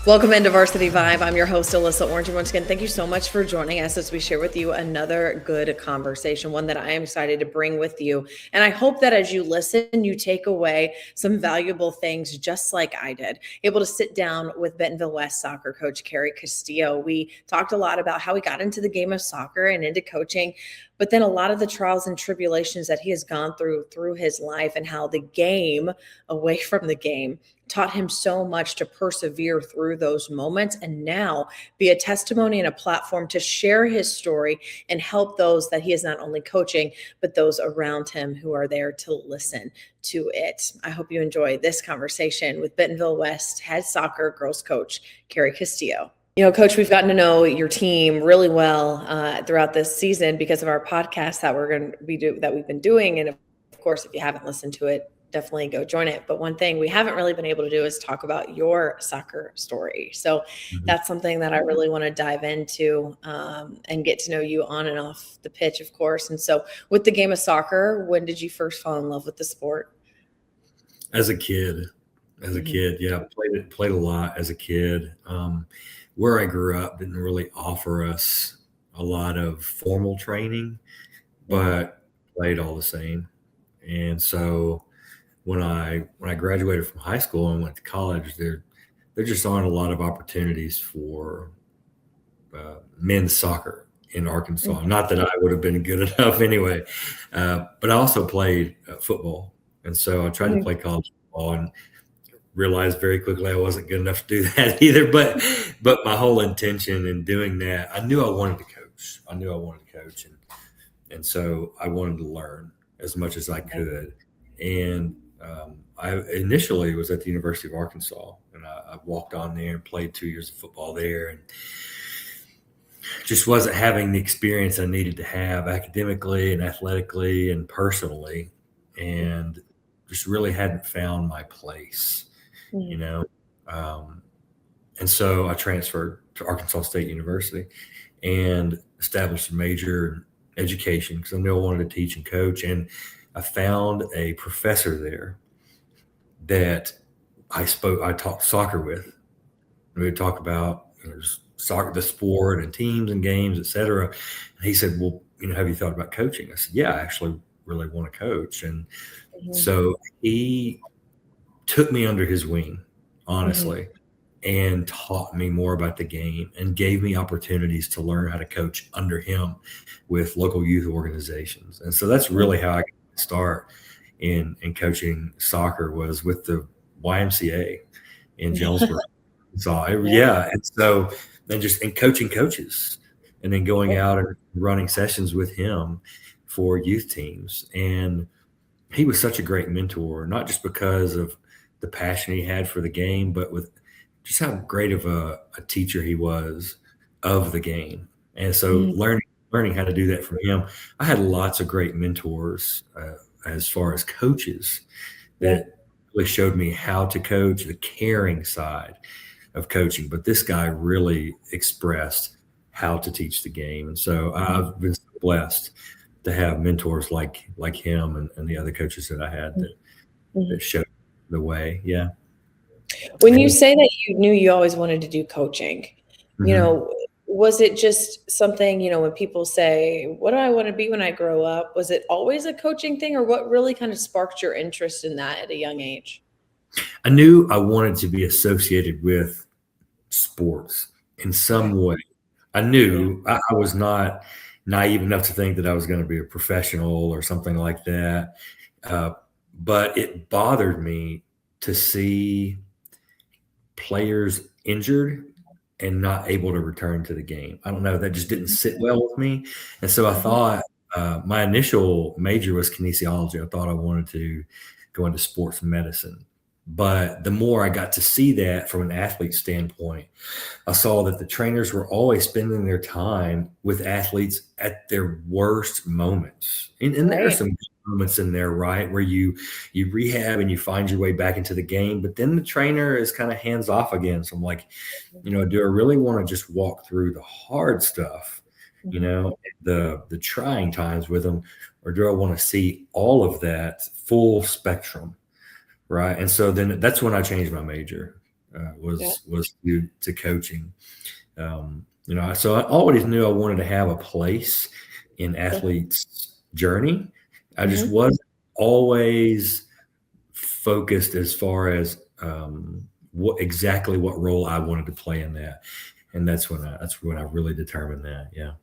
Welcome into Varsity Vibe. I'm your host, Alyssa Orange. And once again, thank you so much for joining us as we share with you another good conversation, one that I am excited to bring with you. And I hope that as you listen, you take away some valuable things just like I did. Able to sit down with Bentonville West soccer coach Kerry Castillo. We talked a lot about how he got into the game of soccer and into coaching, but then a lot of the trials and tribulations that he has gone through his life, and how the game away from the game taught him so much to persevere through those moments, and now be a testimony and a platform to share his story and help those that he is not only coaching, but those around him who are there to listen to it. I hope you enjoy this conversation with Bentonville West head soccer girls coach, Kerry Castillo. You know, Coach, we've gotten to know your team really well throughout this season because of our podcast that we've been doing. And of course, if you haven't listened to it, definitely go join it. But one thing we haven't really been able to do is talk about your soccer story. So that's something that I really want to dive into and get to know you on and off the pitch, of course. And so with the game of soccer, when did you first fall in love with the sport? As a kid, yeah, played a lot as a kid. Where I grew up didn't really offer us a lot of formal training, but played all the same. And so when I graduated from high school and went to college, there just aren't a lot of opportunities for men's soccer in Arkansas. Not that I would have been good enough anyway, but I also played football, and so I tried to play college football and realized very quickly I wasn't good enough to do that either. But my whole intention in doing that, I knew I wanted to coach. And so I wanted to learn as much as I could. And I initially was at the University of Arkansas, and I walked on there and played 2 years of football there, and just wasn't having the experience I needed to have academically and athletically and personally, and just really hadn't found my place, you know. And so I transferred to Arkansas State University and established a major in education because I knew I wanted to teach and coach. And I found a professor there that I talked soccer with. We would talk about soccer, the sport, and teams and games, et cetera. And he said, well, have you thought about coaching? I said, yeah, I actually really want to coach. And so he took me under his wing, honestly, and taught me more about the game and gave me opportunities to learn how to coach under him with local youth organizations. And so that's really how I got to start in coaching soccer, was with the YMCA in Jonesboro. And so then just in coaching coaches, and then going out and running sessions with him for youth teams. And he was such a great mentor, not just because of the passion he had for the game, but with just how great of a teacher he was of the game. And so learning how to do that from him, I had lots of great mentors as far as coaches that really showed me how to coach, the caring side of coaching. But this guy really expressed how to teach the game. And so I've been so blessed to have mentors like him and the other coaches that I had that showed the way. Yeah. When you say that you knew you always wanted to do coaching, was it just something, when people say, what do I want to be when I grow up? Was it always a coaching thing, or what really kind of sparked your interest in that at a young age? I knew I wanted to be associated with sports in some way. I knew I was not naive enough to think that I was going to be a professional or something like that. But it bothered me to see players injured and not able to return to the game. I don't know. That just didn't sit well with me. And so I thought my initial major was kinesiology. I thought I wanted to go into sports medicine. But the more I got to see that from an athlete standpoint, I saw that the trainers were always spending their time with athletes at their worst moments. And there are some good moments in there, right, where you rehab and you find your way back into the game, but then the trainer is kind of hands off again. So I'm like, do I really want to just walk through the hard stuff, the trying times with them, or do I want to see all of that full spectrum? Right. And so then that's when I changed my major. Yeah. was to coaching. So I always knew I wanted to have a place in athletes' journey. I just Mm-hmm. wasn't always focused as far as what role I wanted to play in that, and that's when I really determined that. Yeah.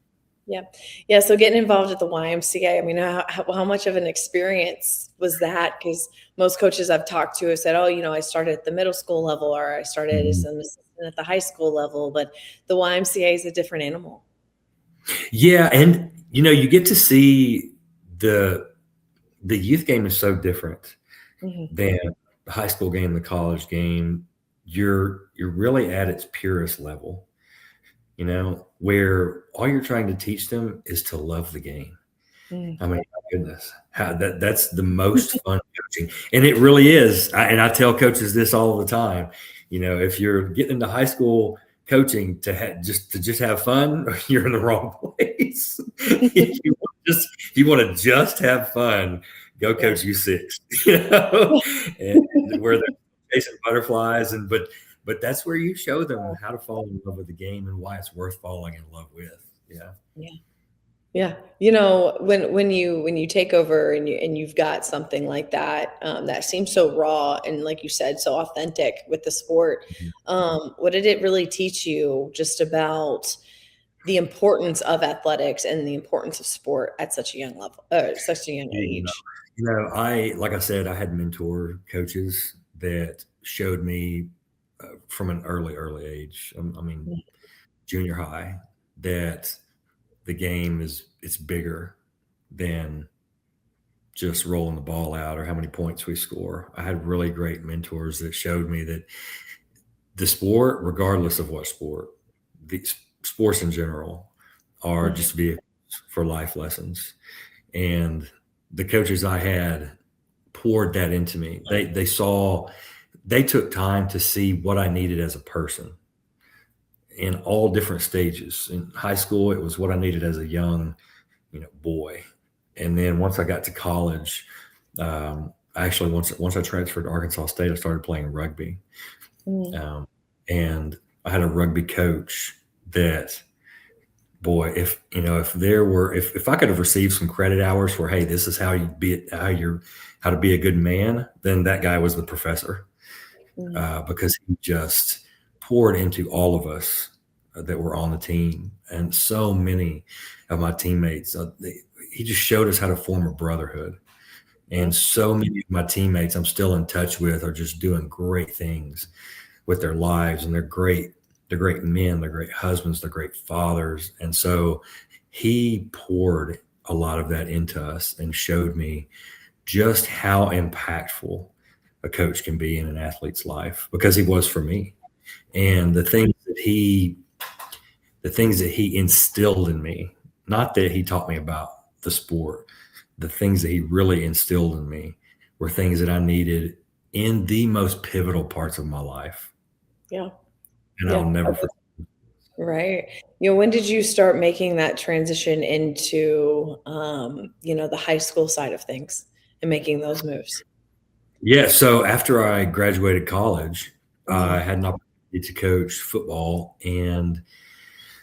Yeah. Yeah. So getting involved at the YMCA, I mean, how much of an experience was that? Because most coaches I've talked to have said, oh, I started at the middle school level or I started as Mhm. an assistant at the high school level, but the YMCA is a different animal. Yeah, and you get to see the the youth game is so different Hmm. than the high school game, the college game. You're really at its purest level, where all you're trying to teach them is to love the game. I mean, my goodness, that's the most fun coaching, and it really is. And I tell coaches this all the time. If you're getting into high school coaching to just have fun, you're in the wrong place. If you want to just have fun, go Yeah. coach U6. And where they're chasing butterflies, but that's where you show them how to fall in love with the game and why it's worth falling in love with. Yeah. Yeah. Yeah. When you take over and you've got something like that, that seems so raw and like you said, so authentic with the sport. What did it really teach you just about the importance of athletics and the importance of sport at such a young level, such a young Yeah. age? Like I said, I had mentor coaches that showed me from an early age. I mean, junior high, that the game it's bigger than just rolling the ball out or how many points we score. I had really great mentors that showed me that the sport, regardless of what sport, the sports in general are Mhm. just vehicles for life lessons. And the coaches I had poured that into me. They took time to see what I needed as a person in all different stages. In high school, it was what I needed as a young, boy. And then once I got to college, actually once I transferred to Arkansas State, I started playing rugby. Mhm. Um, and I had a rugby coach that, boy, if I could have received some credit hours for, hey, this is how to be a good man, then that guy was the professor, Mhm. because he just poured into all of us that were on the team, and so many of my teammates. He just showed us how to form a brotherhood, Yeah. and so many of my teammates I'm still in touch with are just doing great things with their lives, and they're great. They're great men. They're great husbands. They're great fathers, and so he poured a lot of that into us and showed me just how impactful a coach can be in an athlete's life, because he was for me. And the things that he instilled in me, not that he taught me about the sport, the things that he really instilled in me were things that I needed in the most pivotal parts of my life. Yeah. And I'll Yeah. never forget. Right. When did you start making that transition into, the high school side of things and making those moves? Yeah. So after I graduated college, I Mhm. had an opportunity to coach football, and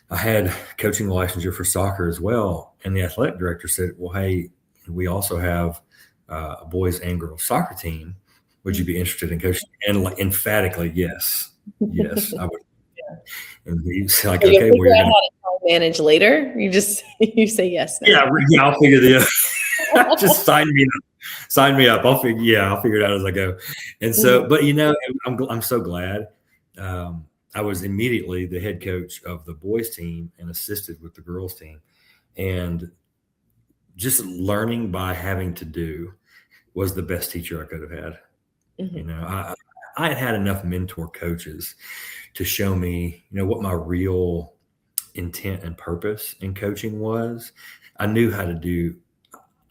I had coaching licensure for soccer as well. And the athletic director said, well, hey, we also have a boys and girls soccer team. Would you be interested in coaching? And like emphatically, yes, yes, I would. And he's like, So you'll okay, well, figure you're out going to, how to time manage later. You just you say yes now. yeah, I'll figure this. Just sign me up. I'll figure it out as I go. And so, Mhm. but I'm so glad. I was immediately the head coach of the boys team and assisted with the girls team. And just learning by having to do was the best teacher I could have had. You Mhm. know, I had enough mentor coaches to show me, what my real intent and purpose in coaching was. I knew how to do,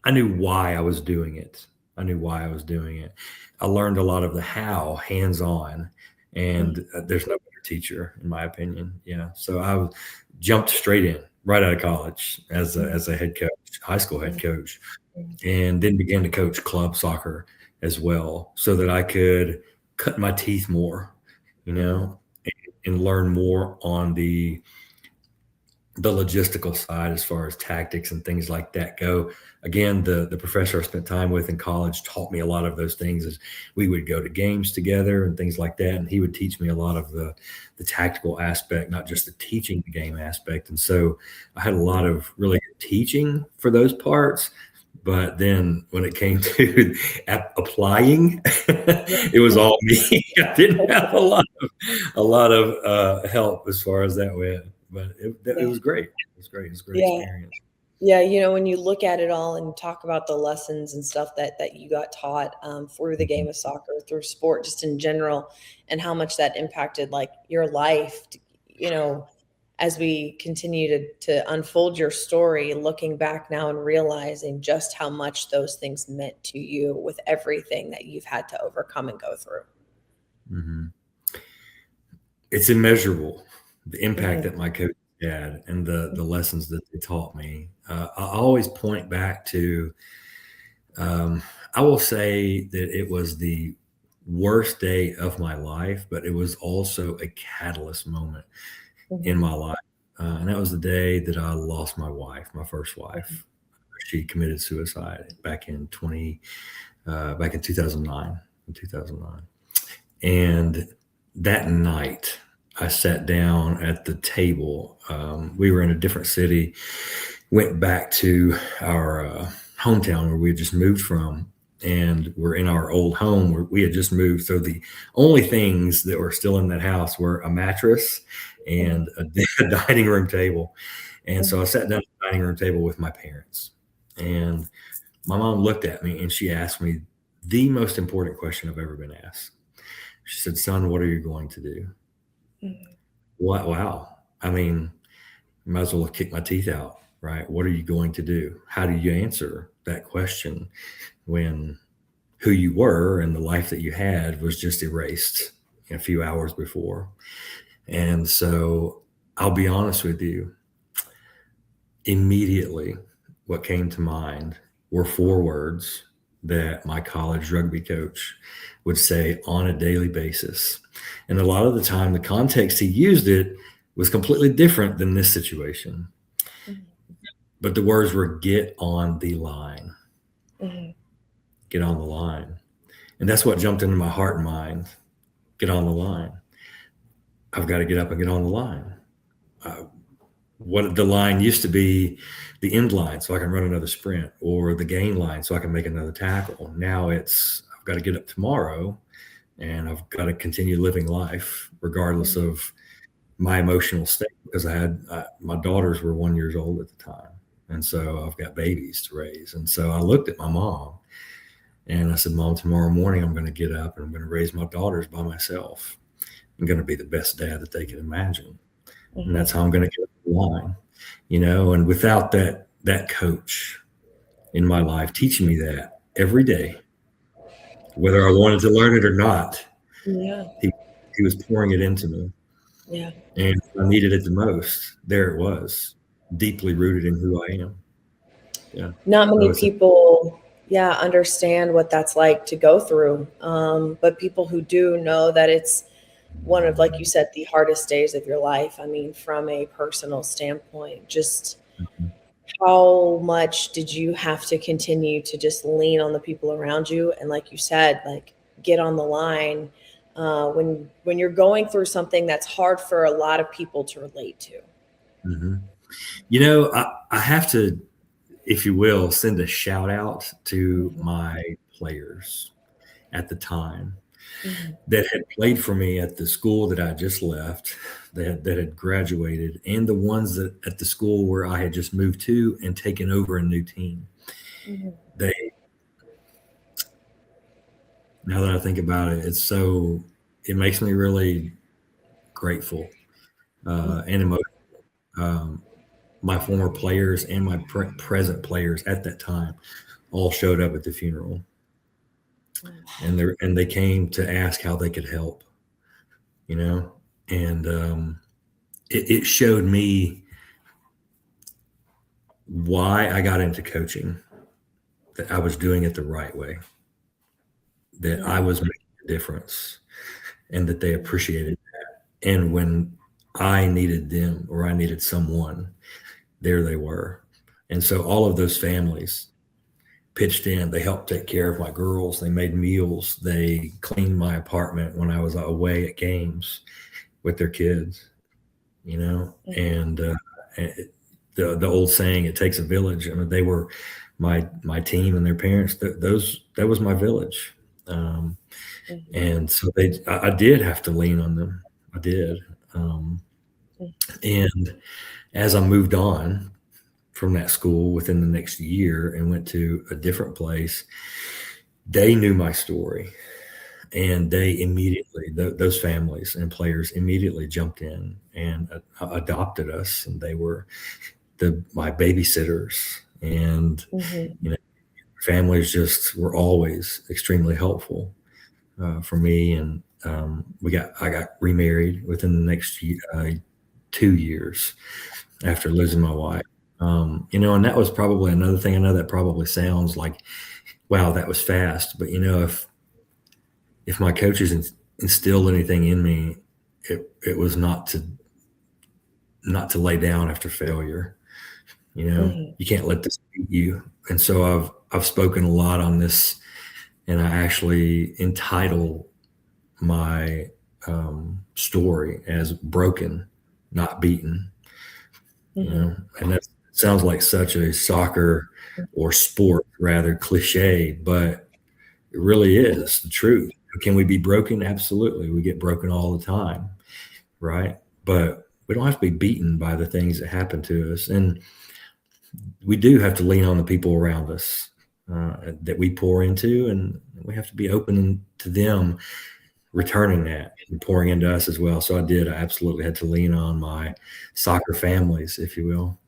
I knew why I was doing it. I knew why I was doing it. I learned a lot of the how hands on, Mhm. and there's no better teacher, in my opinion. Yeah. So jumped straight in right out of college as a head coach, high school head Mhm. coach, and then began to coach club soccer as well, so that I could cut my teeth more you Mm-hmm. know, and learn more on the logistical side as far as tactics and things like that go. Again, the professor I spent time with in college taught me a lot of those things as we would go to games together and things like that. And he would teach me a lot of the tactical aspect, not just the teaching the game aspect. And so I had a lot of really good teaching for those parts. But then when it came to applying, it was all me. I didn't have a lot of help as far as that went. But it Yeah. was great. It was great. It was a great Yeah. experience. Yeah, when you look at it all and talk about the lessons and stuff that you got taught through the Mhm. game of soccer, through sport, just in general, and how much that impacted like your life, you know, as we continue to unfold your story, looking back now and realizing just how much those things meant to you with everything that you've had to overcome and go through. Mhm. It's immeasurable, the impact Hmm. that my coach had and the lessons that they taught me. I always point back to, um, I will say that it was the worst day of my life, but it was also a catalyst moment in Hmm. my life. And that was the day that I lost my wife, my first wife. She committed suicide back in 2009, in 2009. And that night, I sat down at the table. We were in a different city, went back to our hometown where we had just moved from. And we're in our old home where we had just moved. So the only things that were still in that house were a mattress and a dining room table. And so I Hmm. sat down at the dining room table with my parents. And my mom looked at me and she asked me the most important question I've ever been asked. She said, "Son, what are you going to do?" Hmm. What? Wow. I mean, might as well have kicked my teeth out, right? What are you going to do? How do you answer that question when who you were and the life that you had was just erased a few hours before? And so I'll be honest with you, immediately what came to mind were four words that my college rugby coach would say on a daily basis. And a lot of the time, the context he used it was completely different than this situation. But the words were get on the line, Hmm. get on the line. And that's what jumped into my heart and mind, get on the line. I've got to get up and get on the line. Uh, what the line used to be the end line so I can run another sprint or the gain line so I can make another tackle. Now it's I've got to get up tomorrow and I've got to continue living life regardless of my emotional state because my daughters were 1 year old at the time. And so I've got babies to raise. And so I looked at my mom and I said, "Mom, tomorrow morning I'm going to get up and I'm going to raise my daughters by myself. I'm going to be the best dad that they can imagine. And Hmm. that's how I'm going to get up the line." And without that coach in my life teaching me that every day, whether I wanted to learn it or not, Yeah. he he was pouring it into me. Yeah. And when I needed it the most, there it was, deeply rooted in who I am. Yeah. Not So many it's people, yeah, understand what that's like to go through. But people who do know that it's one of, like you said, the hardest days of your life. I mean, from a personal standpoint, just how much did you have to continue to just lean on the people around you? And like you said, like get on the line when you're going through something that's hard for a lot of people to relate to. mhm. I have to, if you will, send a shout out to Mhm. my players at the time Mhm. that had played for me at the school that I just left, that had graduated, and the ones that at the school where I had just moved to and taken over a new team. Mhm. They, now that I think about it, it makes me really grateful and emotional. Um, my former players and my present players at that time all showed up at the funeral, and they came to ask how they could help. You know, and it showed me why I got into coaching, that I was doing it the right way, that I Yeah. was making a difference. and that they appreciated that. And when I needed them or I needed someone, there they were. And so all of those families pitched in. They helped take care of my girls. They made meals. They cleaned my apartment when I was away at games with their kids, you know. And the old saying, "It takes a village." I mean, they were my team and their parents. That was my village. And so I did have to lean on them. I did. And as I moved on from that school within the next year and went to a different place, they knew my story, and they immediately, those families and players immediately jumped in and adopted us, and they were my babysitters, and you know, families just were always extremely helpful for me. And I got remarried within the next 2 years after losing my wife. You know, and that was probably another thing. I know that probably sounds like, wow, that was fast. But you know, if my coaches instilled anything in me, it was not to lay down after failure. You know, you can't let this beat you. And so I've spoken a lot on this, and I actually entitle my story as "Broken, Not Beaten." You know, and that sounds like such a soccer or sport rather cliche, but it really is the truth. Can we be broken? Absolutely. We get broken all the time, right? But we don't have to be beaten by the things that happen to us. And we do have to lean on the people around us that we pour into, and we have to be open to them returning that and pouring into us as well. So I absolutely had to lean on my soccer families, if you will.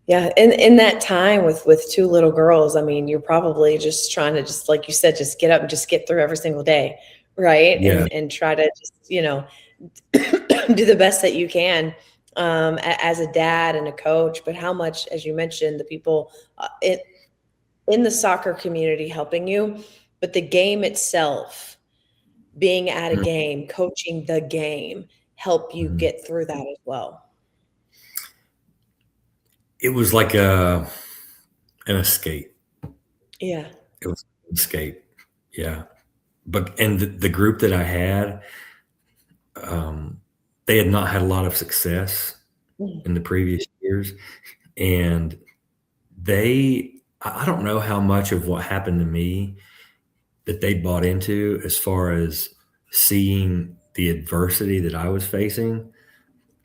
Yeah, in that time with two little girls, I mean, you're probably just trying to, just like you said, just get up and just get through every single day, right? Yeah. And try to just, do the best that you can as a dad and a coach. But how much, as you mentioned, the people in the soccer community helping you, but the game itself, being at a game, coaching the game, help you get through that as well. It was like an escape. Yeah. It was an escape. Yeah. And the group that I had, they had not had a lot of success in the previous years. And I don't know how much of what happened to me that they bought into, as far as seeing the adversity that I was facing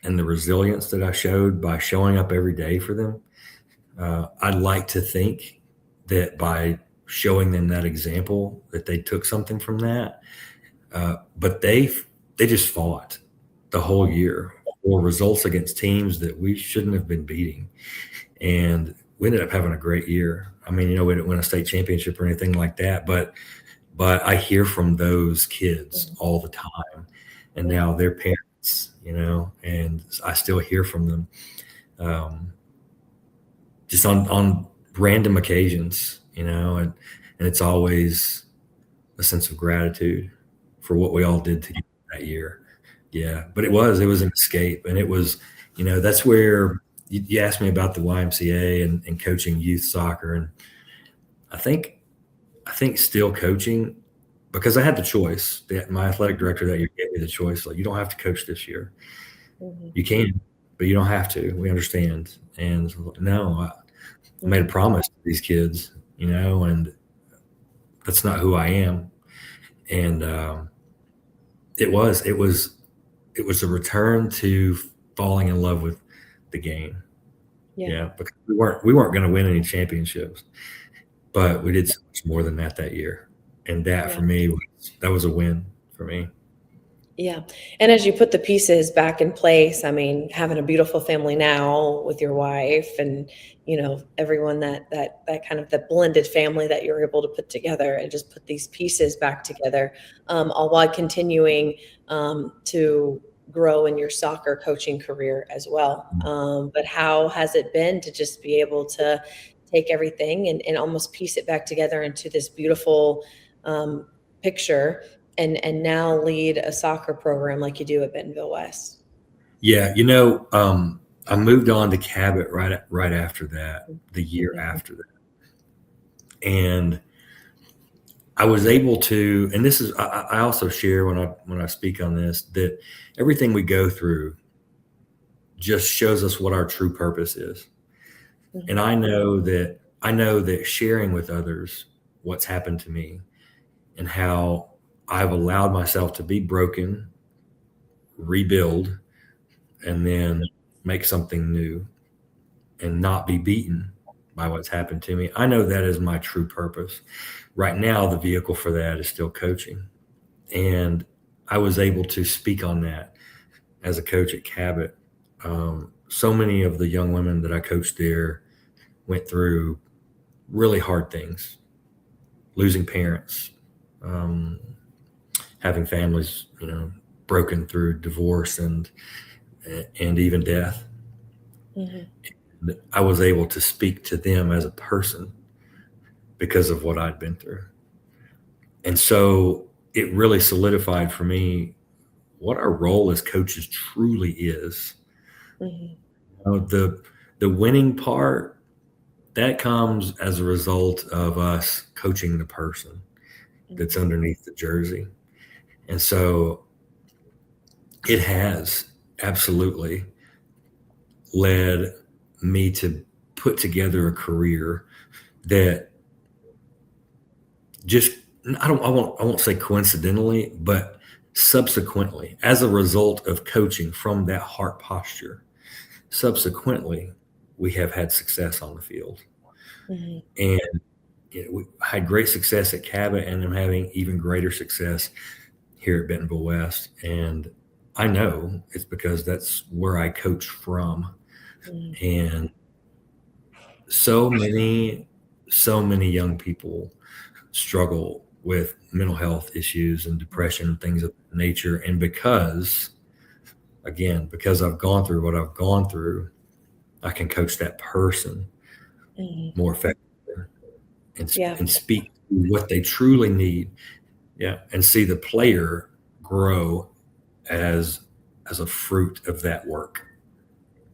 and the resilience that I showed by showing up every day for them. I'd like to think that by showing them that example, that they took something from that. But they just fought the whole year for results against teams that we shouldn't have been beating. And we ended up having a great year. I mean, we didn't win a state championship or anything like that, but I hear from those kids all the time, and now they're parents, and I still hear from them, just on random occasions, and it's always a sense of gratitude for what we all did together that year. Yeah, but it was an escape, and it was, that's where you asked me about the YMCA and coaching youth soccer, and I think still coaching, because I had the choice. My athletic director that year gave me the choice, like, you don't have to coach this year. You can, but you don't have to. We understand. And no, I made a promise to these kids, and that's not who I am. And it was a return to falling in love with the game. Yeah, because we weren't going to win any championships, but we did so much more than that year. And that for me, that was a win for me. Yeah. And as you put the pieces back in place, I mean, having a beautiful family now with your wife and, everyone that kind of the blended family that you're able to put together, and just put these pieces back together, all while continuing to grow in your soccer coaching career as well. But how has it been to just be able to take everything and almost piece it back together into this beautiful picture and now lead a soccer program like you do at Bentonville West? Yeah, I moved on to Cabot right after that, the year Mhm. after that, and I was able to. And this is I also share when I speak on this that everything we go through just shows us what our true purpose is. And Mhm. I know that sharing with others what's happened to me and how I've allowed myself to be broken, rebuild, and then make something new and not be beaten by what's happened to me. I know that is my true purpose. Right now, the vehicle for that is still coaching. And I was able to speak on that as a coach at Cabot. So many of the young women that I coached there went through really hard things, losing parents, um, having families, broken through divorce and even death. Mhm. I was able to speak to them as a person because of what I'd been through. And so it really solidified for me what our role as coaches truly is. Mhm. The winning part that comes as a result of us coaching the person that's Mhm. underneath the jersey. And so it has absolutely led me to put together a career that just I won't say coincidentally, but subsequently, as a result of coaching from that heart posture, subsequently we have had success on the field. Mhm. And we had great success at Cabot, and I'm having even greater success here at Bentonville West. And I know it's because that's where I coach from. Mhm. And so many, so many young people struggle with mental health issues and depression and things of that nature. And because I've gone through what I've gone through, I can coach that person Mhm. more effectively Yeah. and speak to what they truly need. Yeah. And see the player grow as as a fruit of that work.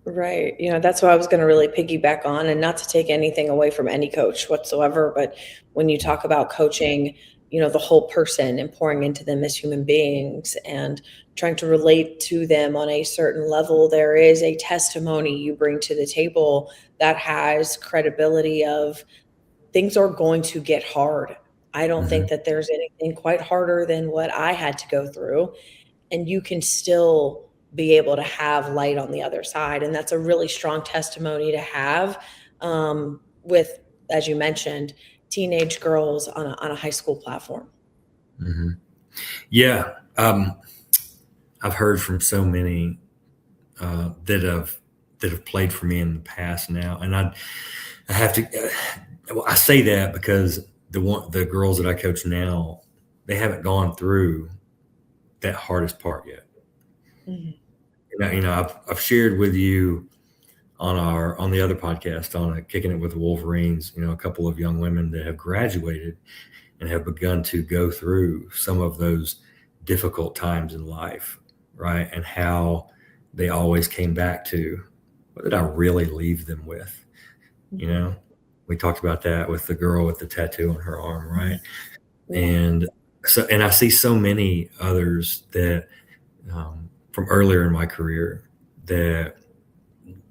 Right. That's what I was going to really piggyback on, and not to take anything away from any coach whatsoever. But when you talk about coaching, the whole person and pouring into them as human beings and trying to relate to them on a certain level, there is a testimony you bring to the table that has credibility of things are going to get hard. I don't Hmm. think that there's anything quite harder than what I had to go through, and you can still be able to have light on the other side. And that's a really strong testimony to have, with, as you mentioned, teenage girls on a high school platform. Hmm. Yeah. I've heard from so many that have played for me in the past now, and I have to. Well, I say that because the girls that I coach now, they haven't gone through that hardest part yet. Mhm. I've shared with you on the other podcast on Kicking It with the Wolverines. A couple of young women that have graduated and have begun to go through some of those difficult times in life, right? And how they always came back to what did I really leave them with? You Mhm. know, we talked about that with the girl with the tattoo on her arm, right? Yeah. And and I see so many others that from earlier in my career that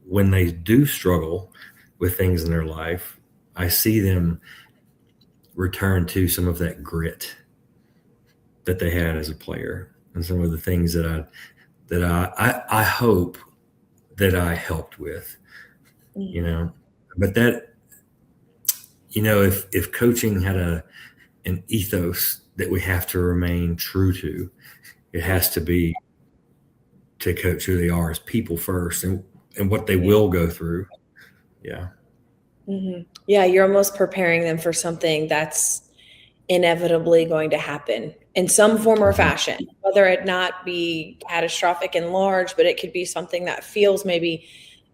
when they do struggle with things in their life, I see them return to some of that grit that they had as a player and some of the things that I hope that I helped with, you Mhm. know. But that, if coaching had an ethos that we have to remain true to, it Yeah. has to be to coach who they are as people first and what they Yeah. will go through. Yeah. Yeah, you're almost preparing them for something that's inevitably going to happen in some form or Mhm. fashion, whether it not be catastrophic and large, but it could be something that feels maybe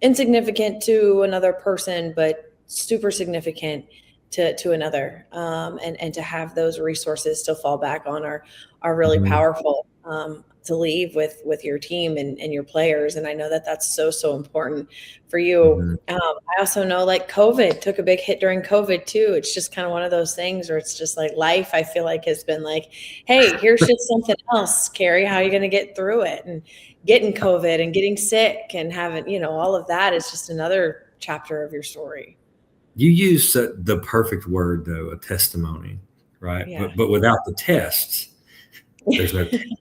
insignificant to another person, but super significant to another, and to have those resources to fall back on are really Mhm. powerful, to leave with your team and your players. And I know that that's so important for you. Mhm. I also know like COVID took a big hit during COVID too. It's just kind of one of those things where it's just like life, I feel like, has been like, hey, here's just something else, Kerry. How are you going to get through it? And getting COVID and getting sick and having, all of that is just another chapter of your story. You use the perfect word though, a testimony, right? Yeah. But without the tests, there's no testimony,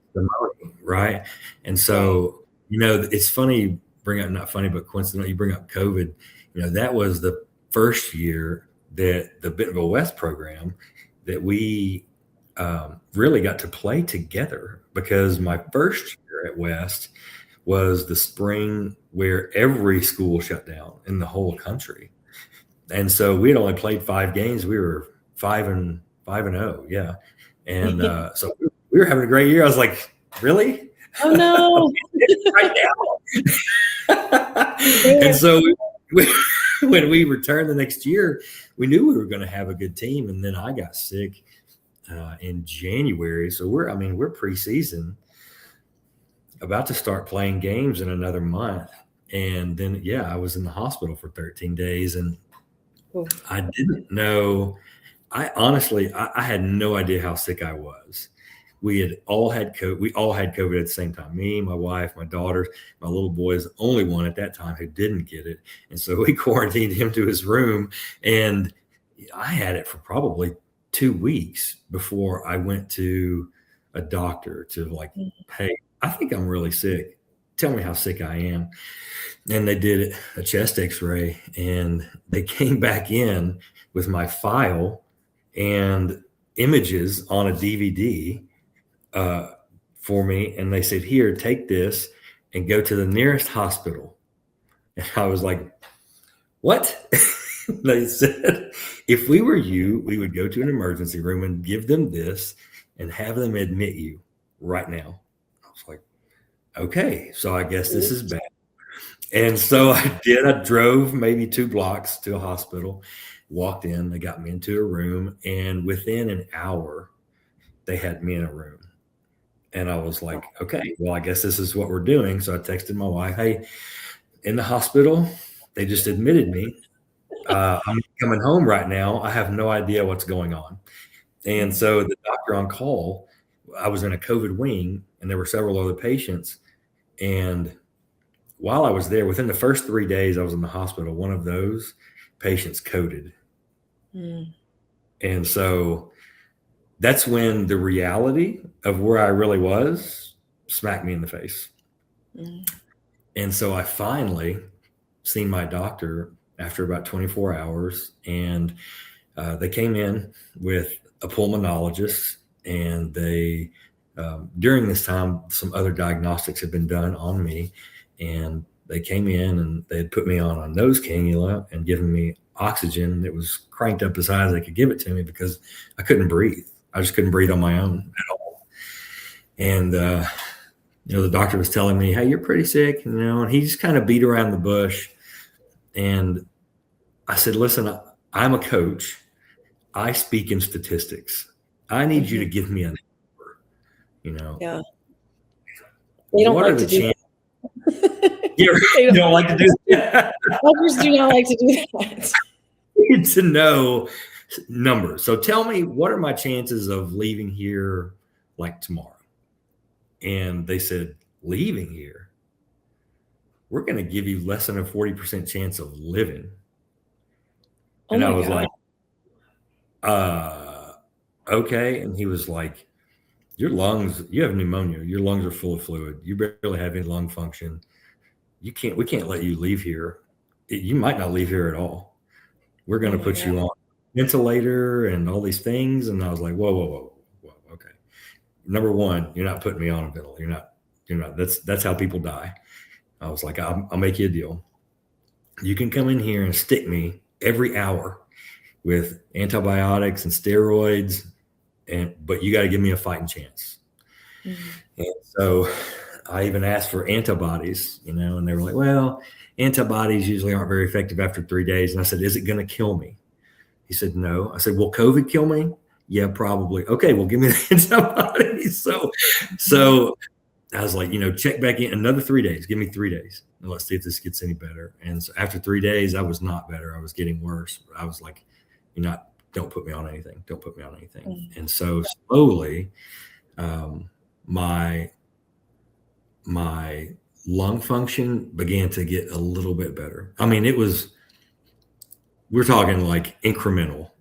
right? And Right. so, it's funny you bring up, not funny, but coincidental, you bring up COVID. That was the first year that the Bentonville West program that we really got to play together, because my first year at West was the spring where every school shut down in the whole country. And so we had only played 5 games. We were 5-0. Yeah. And so we were having a great year. I was like, really? Oh no. Right now. And so when we returned the next year, we knew we were going to have a good team. And then I got sick in January. So we're preseason, about to start playing games in another month. And then, I was in the hospital for 13 days, and Oof. I didn't know. I honestly, I had no idea how sick I was. We had all had COVID. We all had COVID at the same time. Me, my wife, my daughters, my little boy is the only one at that time who didn't get it. And so we quarantined him to his room. And I had it for probably 2 weeks before I went to a doctor to like, hey, I think I'm really sick. Tell me how sick I am. And they did a chest x-ray, and they came back in with my file and images on a DVD for me. And they said, here, take this and go to the nearest hospital. And I was like, what? They said, if we were you, we would go to an emergency room and give them this and have them admit you right now. I was like, okay, so I guess this is bad. And so I did. I drove maybe 2 blocks to a hospital, walked in, they got me into a room, and within an hour, they had me in a room. And I was like, okay, well, I guess this is what we're doing. So I texted my wife, hey, in the hospital, they just admitted me. I'm coming home right now. I have no idea what's going on. And so the doctor on call, I was in a COVID wing, and there were several other patients. And while I was there, within the first 3 days I was in the hospital, one of those patients coded. And so that's when the reality of where I really was smacked me in the face. And so I finally seen my doctor after about 24 hours, and they came in with a pulmonologist, and they, during this time, some other diagnostics had been done on me. And they came in and they had put me on a nose cannula and given me oxygen that was cranked up as high as they could give it to me, because I couldn't breathe. I just couldn't breathe on my own at all. And, the doctor was telling me, hey, you're pretty sick, and he just kind of beat around the bush. And I said, listen, I'm a coach. I speak in statistics. I need you to give me a number, Yeah. They don't like to do that. You don't like to do that. Others do not like to do that. I need to know numbers. So tell me, what are my chances of leaving here like tomorrow? And they said, leaving here? We're going to give you less than a 40% chance of living. And I was like, okay. And he was like, your lungs, you have pneumonia. Your lungs are full of fluid. You barely have any lung function. We can't let you leave here. You might not leave here at all. We're going to put you on a ventilator and all these things. And I was like, whoa. Okay. Number one, you're not putting me on a ventilator. You're not, that's how people die. I was like, I'll make you a deal. You can come in here and stick me every hour with antibiotics and steroids, but you got to give me a fighting chance. And so I even asked for antibodies, and they were like, well, antibodies usually aren't very effective after 3 days. And I said, is it going to kill me? He said, no. I said, will COVID kill me? Yeah, probably. Okay, well, give me the antibodies. So I was like, check back in another 3 days. Give me 3 days, and let's see if this gets any better. And so after 3 days, I was not better. I was getting worse. I was like, don't put me on anything. Don't put me on anything. And so slowly, my lung function began to get a little bit better. I mean, we're talking like incremental,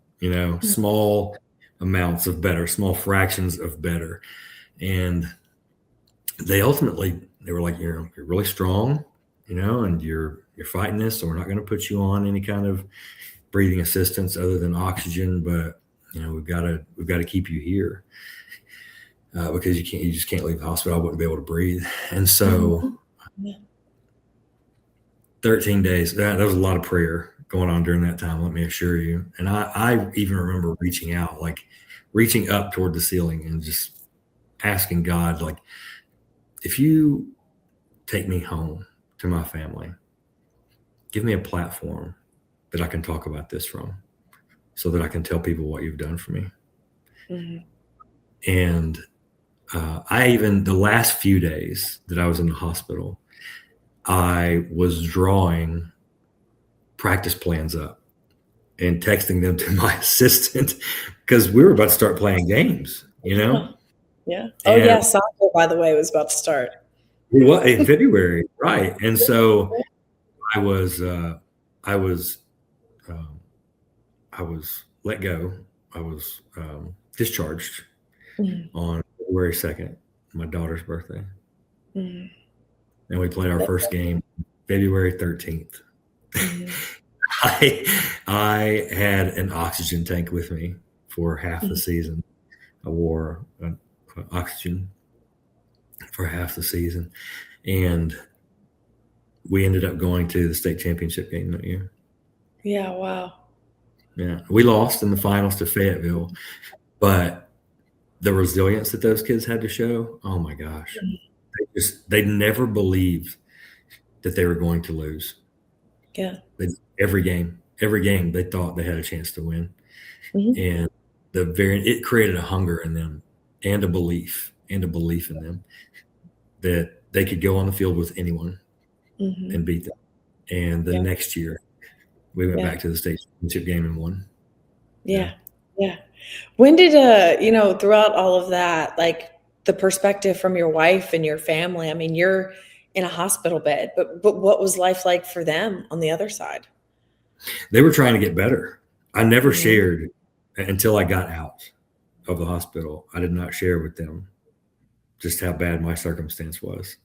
small amounts of better, small fractions of better. And they were like, you're really strong, and you're fighting this. So we're not going to put you on any kind of breathing assistance other than oxygen, but we've got to keep you here. Because you just can't leave the hospital. I wouldn't be able to breathe. And so 13 days, that was a lot of prayer going on during that time, let me assure you. And I even remember reaching up toward the ceiling and just asking God, like, if you take me home to my family, give me a platform that I can talk about this from, so that I can tell people what you've done for me. And the last few days that I was in the hospital, I was drawing practice plans up and texting them to my assistant, because we were about to start playing games, Yeah. Oh, yeah. Soccer, by the way, was about to start. Well, in February, right? And so I was let go. I was discharged on February 2nd, my daughter's birthday. And we played our first game February 13th. I had an oxygen tank with me for half the season. I wore oxygen for half the season. And we ended up going to the state championship game that year. Yeah, wow. Yeah, we lost in the finals to Fayetteville, but the resilience that those kids had to show, oh my gosh. They never believed that they were going to lose. Yeah. Every game they thought they had a chance to win. And it created a hunger in them and a belief in them that they could go on the field with anyone and beat them. And the next year we went back to the state championship game and won. Yeah. When did throughout all of that, like the perspective from your wife and your family, I mean, you're in a hospital bed, but what was life like for them on the other side? They were trying to get better. I never shared until I got out of the hospital. I did not share with them just how bad my circumstance was.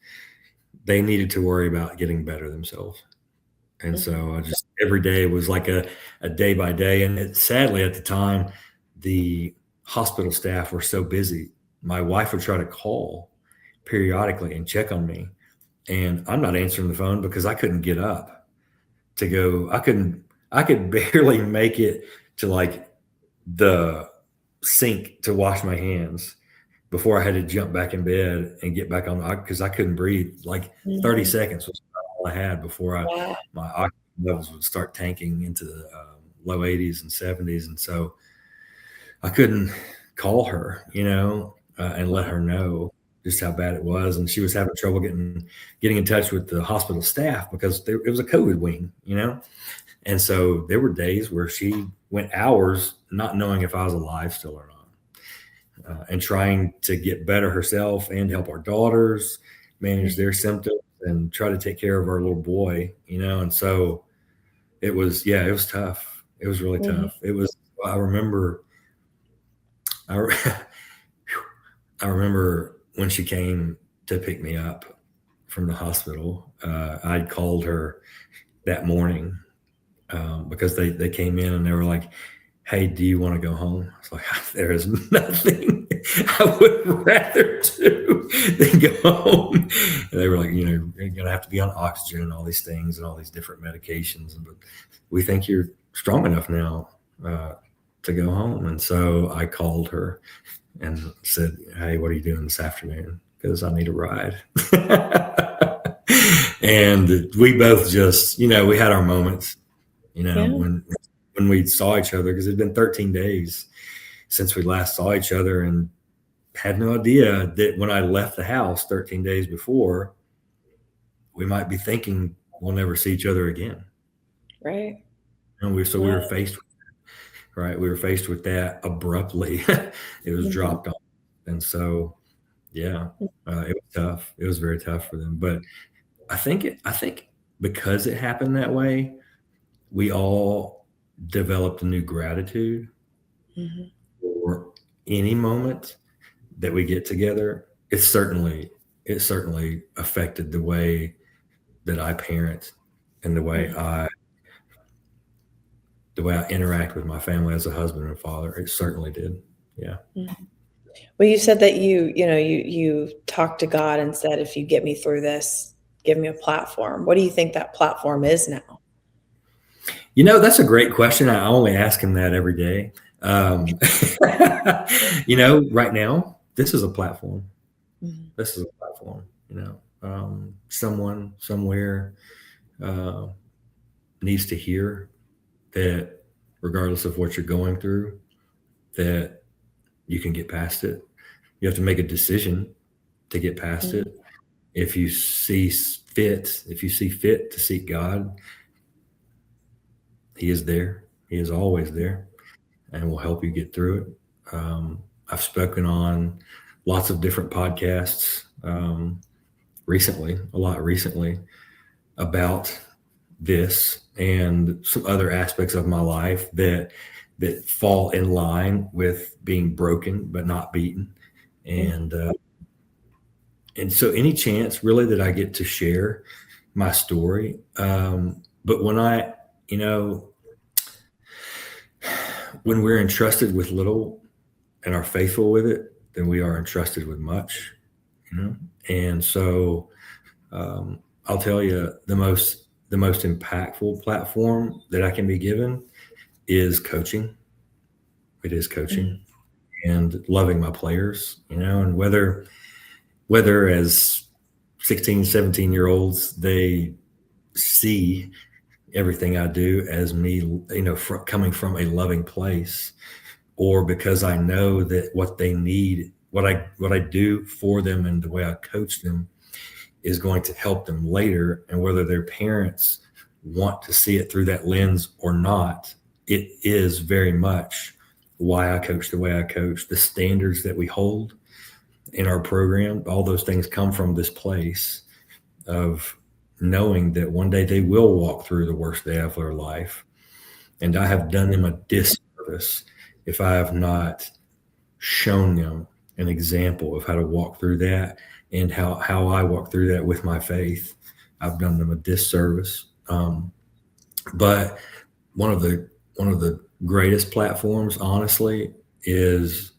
They needed to worry about getting better themselves. And so I just, every day was like a day by day. And sadly, at the time, the hospital staff were so busy. My wife would try to call periodically and check on me. And I'm not answering the phone because I couldn't get up to go. I could barely make it to like the sink to wash my hands before I had to jump back in bed and get back on, because I couldn't breathe. Like 30 seconds was all I had before my oxygen levels would start tanking into the low 80s and 70s. And so I couldn't call her, and let her know just how bad it was. And she was having trouble getting in touch with the hospital staff because it was a COVID wing, And so there were days where she went hours not knowing if I was alive still or not. And trying to get better herself and help our daughters manage their symptoms and try to take care of our little boy, And so it was tough. It was really tough. It was, I remember when she came to pick me up from the hospital, I'd called her that morning because they came in and they were like, hey, do you want to go home? I was like, there is nothing I would rather do than go home. And they were like, you're going to have to be on oxygen and all these things and all these different medications. But we think you're strong enough now to go home. And so I called her and said, hey, what are you doing this afternoon? Because I need a ride. And we both just, we had our moments, when when we saw each other, because it'd been 13 days since we last saw each other, and had no idea that when I left the house 13 days before, we might be thinking we'll never see each other again. Right. And we Yeah. were faced with, right. We were faced with that abruptly. It was dropped off. And so, yeah, it was tough. It was very tough for them. But I think because it happened that way, we all developed a new gratitude for any moment that we get together. It certainly affected the way that I parent and the way I interact with my family as a husband and father. It certainly did. Yeah. Well, you said that you talked to God and said, if you get me through this, give me a platform. What do you think that platform is now? That's a great question. I only ask him that every day. Right now, this is a platform. This is a platform, someone somewhere needs to hear that regardless of what you're going through, that you can get past it. You have to make a decision to get past it. If you see fit to seek God, He is there. He is always there and will help you get through it. I've spoken on lots of different podcasts recently about this and some other aspects of my life that fall in line with being broken but not beaten. And so any chance really that I get to share my story. But when when we're entrusted with little and are faithful with it, then we are entrusted with much, And so I'll tell you, the most impactful platform that I can be given is coaching. It is coaching and loving my players, and whether as 16, 17-year-olds, they see everything I do as me, coming from a loving place, or because I know that what they need, what I do for them and the way I coach them is going to help them later. And whether their parents want to see it through that lens or not, it is very much why I coach the way I coach. The standards that we hold in our program, all those things come from this place of knowing that one day they will walk through the worst day of their life. And I have done them a disservice if I have not shown them an example of how to walk through that and how I walk through that with my faith. I've done them a disservice. But one of the greatest platforms, honestly, is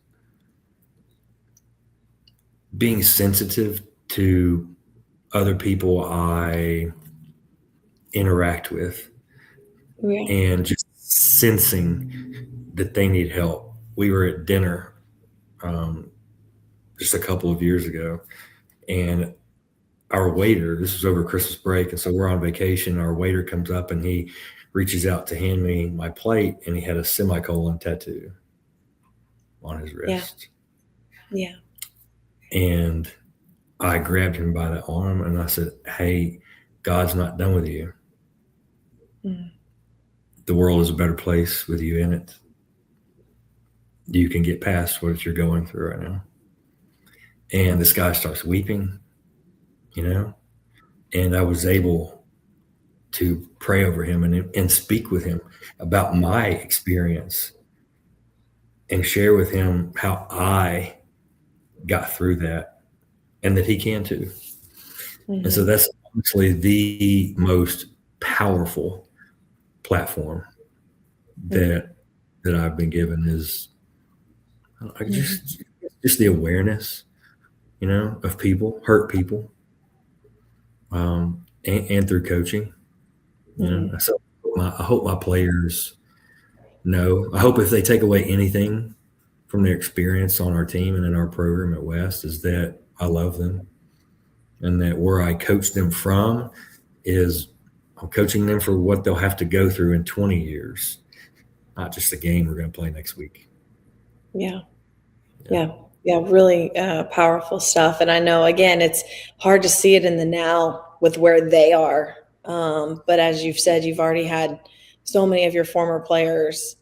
being sensitive to other people I interact with and just sensing that they need help. We were at dinner just a couple of years ago, and our waiter, this was over Christmas break, and so we're on vacation. Our waiter comes up and he reaches out to hand me my plate, and he had a semicolon tattoo on his wrist. Yeah. And I grabbed him by the arm and I said, "Hey, God's not done with you. The world is a better place with you in it. You can get past what you're going through right now." And this guy starts weeping, and I was able to pray over him and speak with him about my experience and share with him how I got through that and that he can too. And so that's honestly the most powerful platform that I've been given, is just the awareness, of people, hurt people, and through coaching. So I hope my players know. I hope if they take away anything from their experience on our team and in our program at West, is that I love them, and that where I coach them from is I'm coaching them for what they'll have to go through in 20 years. not just the game we're going to play next week. Yeah. Really powerful stuff. And I know, again, it's hard to see it in the now with where they are. But as you've said, you've already had so many of your former players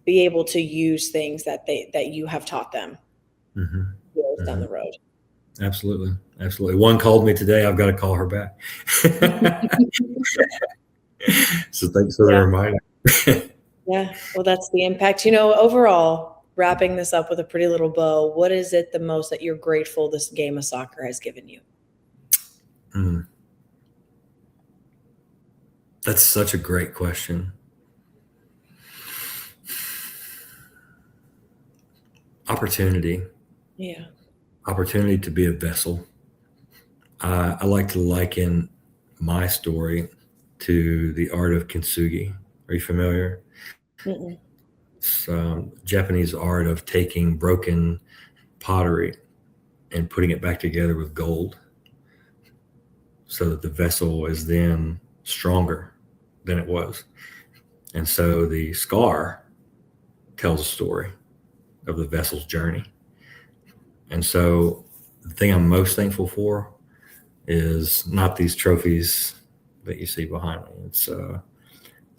be able to use things that you have taught them years down the road. Absolutely. One called me today. I've got to call her back. So thanks for the reminder. Yeah. Well, that's the impact. Overall, wrapping this up with a pretty little bow, what is it the most that you're grateful this game of soccer has given you? That's such a great question. Opportunity. Yeah. Opportunity to be a vessel. I like to liken my story to the art of kintsugi. Are you familiar? Mm-mm. It's Japanese art of taking broken pottery and putting it back together with gold so that the vessel is then stronger than it was. And so the scar tells a story of the vessel's journey. And so the thing I'm most thankful for is not these trophies that you see behind me. It's the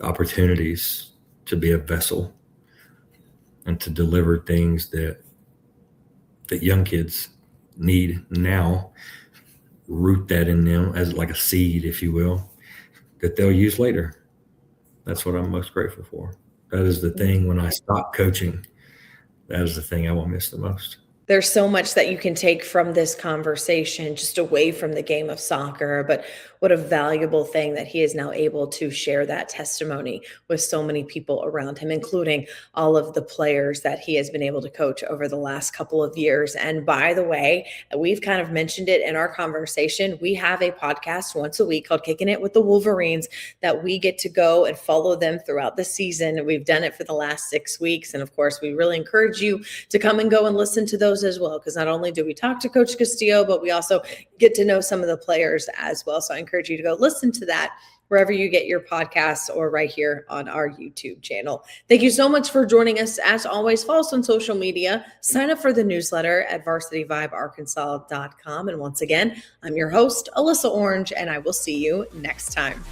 opportunities to be a vessel and to deliver things that young kids need now, root that in them as like a seed, if you will, that they'll use later. That's what I'm most grateful for. That is the thing when I stop coaching, that is the thing I will miss the most. There's so much that you can take from this conversation just away from the game of soccer, but what a valuable thing that he is now able to share that testimony with so many people around him, including all of the players that he has been able to coach over the last couple of years. And by the way, we've kind of mentioned it in our conversation. We have a podcast once a week called Kicking It with the Wolverines that we get to go and follow them throughout the season. We've done it for the last 6 weeks. And of course, we really encourage you to come and go and listen to those as well, because not only do we talk to Coach Castillo, but we also get to know some of the players as well. So I encourage you to go listen to that wherever you get your podcasts or right here on our YouTube channel. Thank you so much for joining us. As always, follow us on social media. Sign up for the newsletter at varsityvibearkansas.com. And once again, I'm your host, Alyssa Orange, and I will see you next time.